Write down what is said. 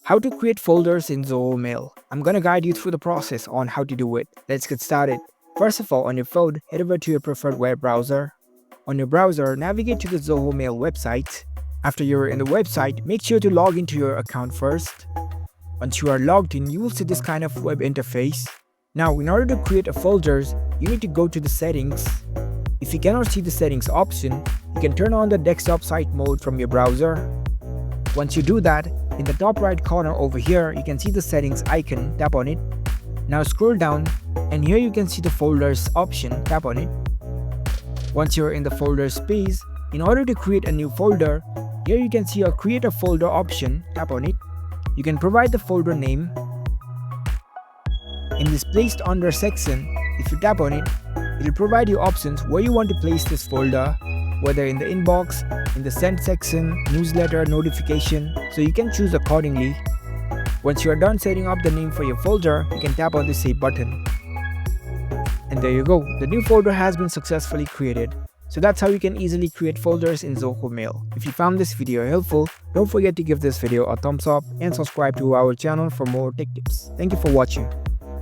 How to create folders in Zoho Mail. I'm gonna guide you through the process on how to do it. Let's get started. First of all, on your phone, head over to your preferred web browser. On your browser, navigate to the Zoho Mail website. After you're in the website, make sure to log into your account first. Once you are logged in, you will see this kind of web interface. Now, in order to create a folders, you need to go to the settings. If you cannot see the settings option, you can turn on the desktop site mode from your browser. Once you do that, in the top right corner over here, you can see the settings icon, tap on it. Now scroll down and here you can see the folders option, tap on it. Once you're in the folders space, in order to create a new folder, here you can see a create a folder option, tap on it. You can provide the folder name. In this placed under section, if you tap on it, it will provide you options where you want to place this folder, whether in the inbox, in the sent section, newsletter, notification, so you can choose accordingly. Once you are done setting up the name for your folder, you can tap on the save button. And there you go, the new folder has been successfully created. So that's how you can easily create folders in Zoho Mail. If you found this video helpful, don't forget to give this video a thumbs up and subscribe to our channel for more tech tips. Thank you for watching.